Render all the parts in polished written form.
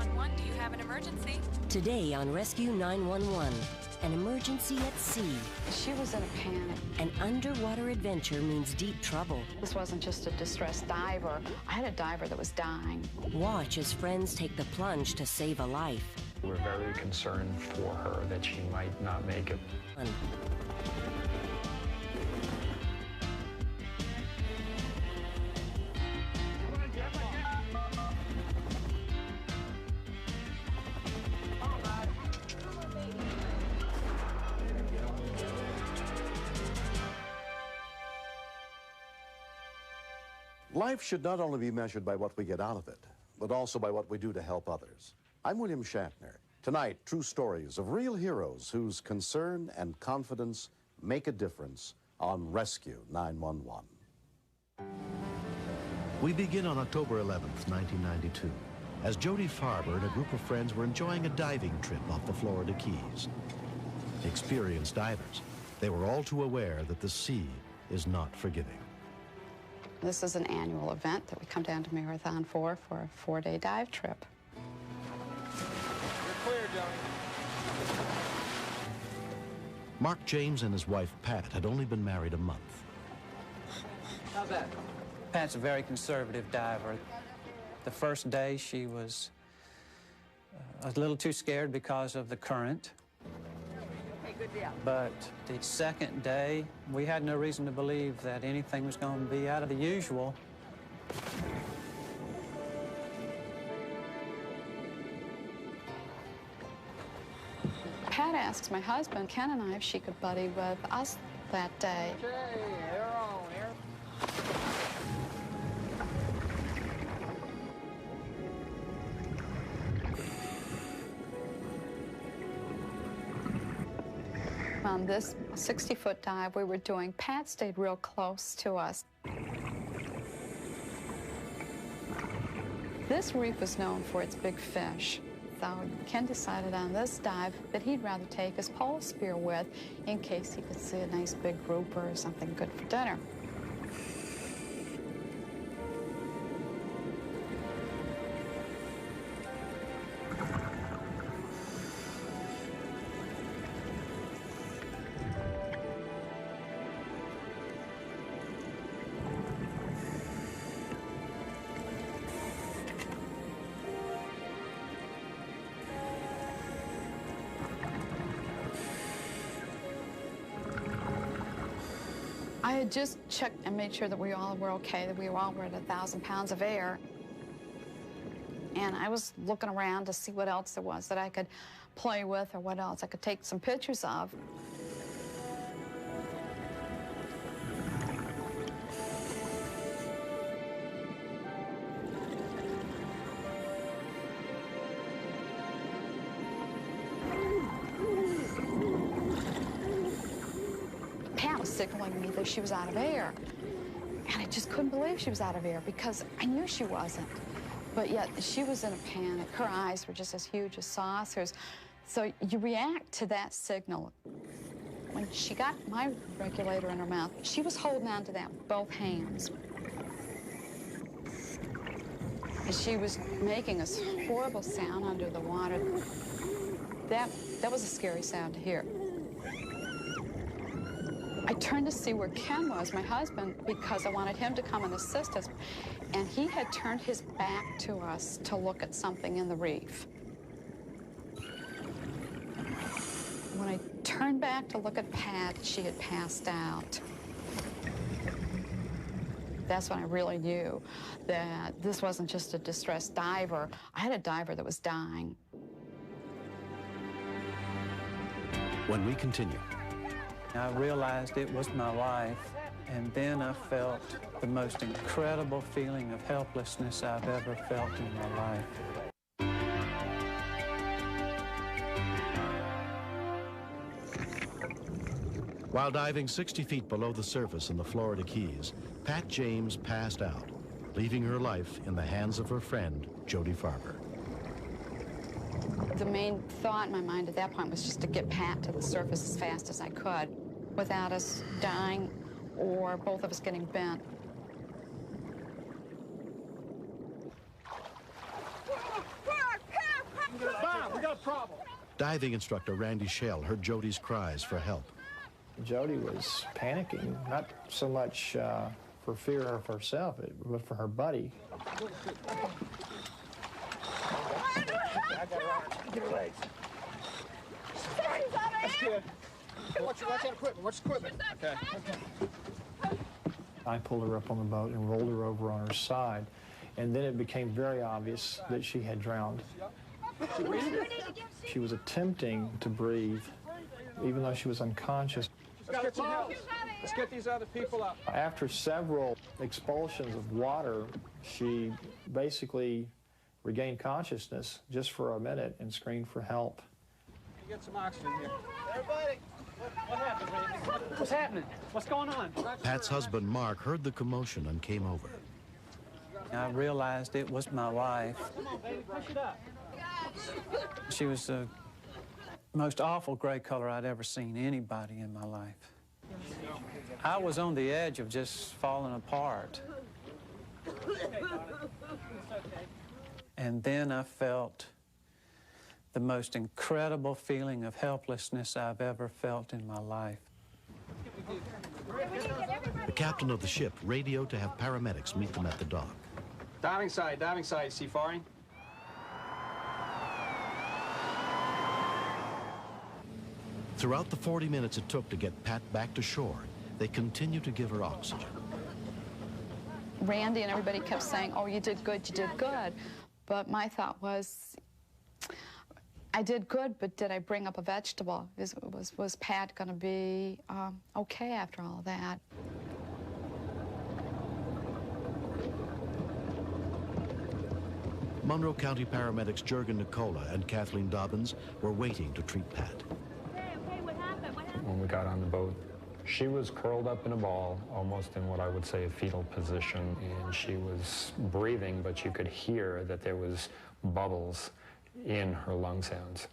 911, do you have an emergency? Today on Rescue 911, an emergency at sea. She was in a panic. An underwater adventure means deep trouble. This wasn't just a distressed diver. I had a diver that was dying. Watch as friends take the plunge to save a life. We're very concerned for her that she might not make it. Life should not only be measured by what we get out of it, but also by what we do to help others. I'm William Shatner. Tonight, true stories of real heroes whose concern and confidence make a difference on Rescue 911. We begin on October 11th, 1992, as Jody Farber and a group of friends were enjoying a diving trip off the Florida Keys. Experienced divers, they were all too aware that the sea is not forgiving. This is an annual event that we come down to Marathon for a 4-day dive trip. You're clear, Johnny. Mark James and his wife, Pat, had only been married a month. How's that? Pat's a very conservative diver. The first day she was a little too scared because of the current. But the second day, we had no reason to believe that anything was going to be out of the usual. Pat asks my husband, Ken and I, if she could buddy with us that day. Okay, air on, air. On this 60-foot dive we were doing, Pat stayed real close to us. This reef was known for its big fish. So Ken decided on this dive that he'd rather take his pole spear with in case he could see a nice big grouper or something good for dinner. I had just checked and made sure that we all were okay, that we all were at 1,000 pounds of air. And I was looking around to see what else there was that I could play with or what else I could take some pictures of. Signaling me that she was out of air. And I just couldn't believe she was out of air because I knew she wasn't. But yet she was in a panic. Her eyes were just as huge as saucers. So you react to that signal. When she got my regulator in her mouth, she was holding on to that with both hands. And she was making this horrible sound under the water. That was a scary sound to hear. I turned to see where Ken was, my husband, because I wanted him to come and assist us. And he had turned his back to us to look at something in the reef. When I turned back to look at Pat, she had passed out. That's when I really knew that this wasn't just a distressed diver. I had a diver that was dying. When we continue, I realized it was my wife, and then I felt the most incredible feeling of helplessness I've ever felt in my life. while diving 60 feet below the surface in the Florida Keys, Pat James passed out, leaving her life in the hands of her friend, Jody Farber. The main thought in my mind at that point was just to get Pat to the surface as fast as I could without us dying or both of us getting bent. Pat! problem? Diving instructor Randy Shell heard Jody's cries for help. Jody was panicking, not so much for fear of herself, but for her buddy. Give her legs. That's good. Watch that equipment. Watch the equipment. Okay. I pulled her up on the boat and rolled her over on her side, and then it became very obvious that she had drowned. She was attempting to breathe, even though she was unconscious. Let's get some help. Let's get these other people up. After several expulsions of water, she basically regained consciousness just for a minute and screamed for help. Get some oxygen here. Everybody, what happened, Randy? What's happening? What's going on? Pat's husband, Mark, heard the commotion and came over. I realized it was my wife. Come on, baby, push it up. She was the most awful gray color I'd ever seen anybody in my life. I was on the edge of just falling apart. And then I felt the most incredible feeling of helplessness I've ever felt in my life. The captain of the ship radioed to have paramedics meet them at the dock. Diving side, sea faring. Throughout the 40 minutes it took to get Pat back to shore, they continued to give her oxygen. Randy and everybody kept saying, oh, you did good, you did good. But my thought was, I did good, but did I bring up a vegetable? Was Pat going to be okay after all of that? Monroe County paramedics Jurgen Nicola and Kathleen Dobbins were waiting to treat Pat. Okay, what happened? When we got on the boat, she was curled up in a ball, almost in what I would say a fetal position, and she was breathing, but you could hear that there was bubbles in her lung sounds.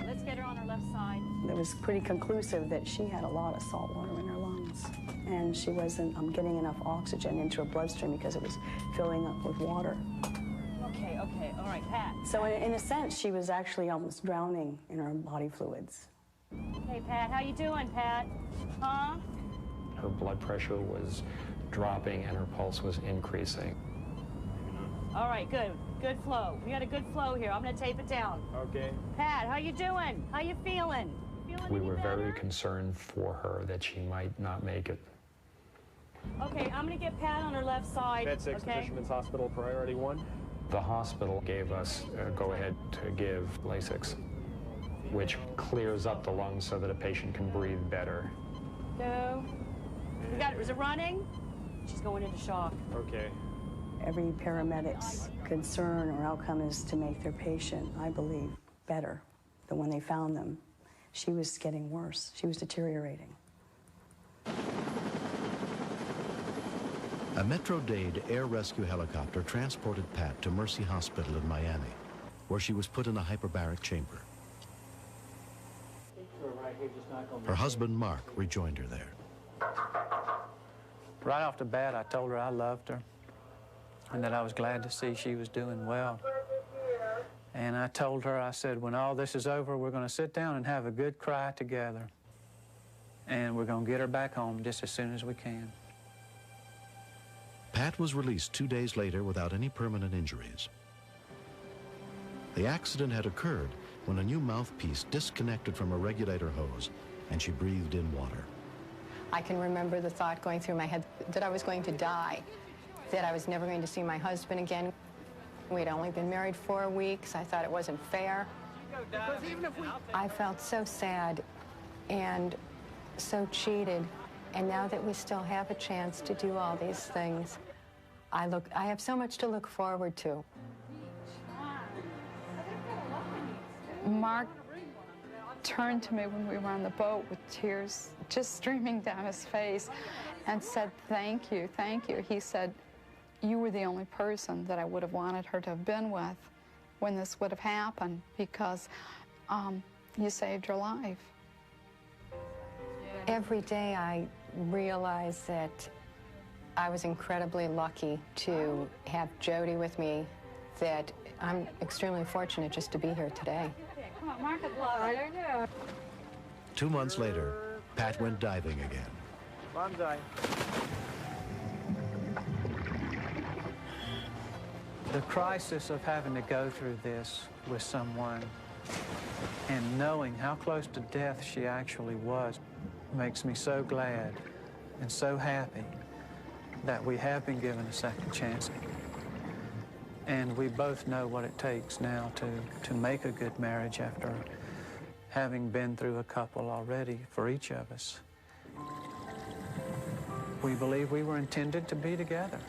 Let's get her on her left side. It was pretty conclusive that she had a lot of salt water in her lungs, and she wasn't getting enough oxygen into her bloodstream because it was filling up with water. Okay, all right, Pat. So in a sense, she was actually almost drowning in her body fluids. Hey, Pat, how you doing, Pat? Huh? Her blood pressure was dropping and her pulse was increasing. All right, good flow. We got a good flow here. I'm gonna tape it down. Okay. Pat, how you doing? How you feeling? We were very concerned for her that she might not make it. Okay, I'm gonna get Pat on her left side. Med 6, okay? Fisherman's Hospital, priority 1. The hospital gave us a go-ahead to give Lasix, which clears up the lungs so that a patient can breathe better. Go. We got it. Is it running? She's going into shock. Okay. Every paramedic's concern or outcome is to make their patient, I believe, better than when they found them. She was getting worse. She was deteriorating. A Metro-Dade air rescue helicopter transported Pat to Mercy Hospital in Miami, where she was put in a hyperbaric chamber. Her husband, Mark, rejoined her there. Right off the bat, I told her I loved her and that I was glad to see she was doing well. And I told her, I said, when all this is over, we're going to sit down and have a good cry together. And we're going to get her back home just as soon as we can. Pat was released 2 days later without any permanent injuries. The accident had occurred when a new mouthpiece disconnected from a regulator hose and she breathed in water. I can remember the thought going through my head that I was going to die, that I was never going to see my husband again. We'd only been married 4 weeks. I thought it wasn't fair. I felt so sad and so cheated. And now that we still have a chance to do all these things, I have so much to look forward to. Mark turned to me when we were on the boat with tears just streaming down his face and said, thank you, thank you. He said, you were the only person that I would have wanted her to have been with when this would have happened because you saved her life. Every day I realize that I was incredibly lucky to have Jody with me that I'm extremely fortunate just to be here today. Come on, mark it, love. I don't know. 2 months later, Pat went diving again. Bonsai. The crisis of having to go through this with someone and knowing how close to death she actually was makes me so glad and so happy that we have been given a second chance. And we both know what it takes now to make a good marriage after having been through a couple already for each of us. We believe we were intended to be together.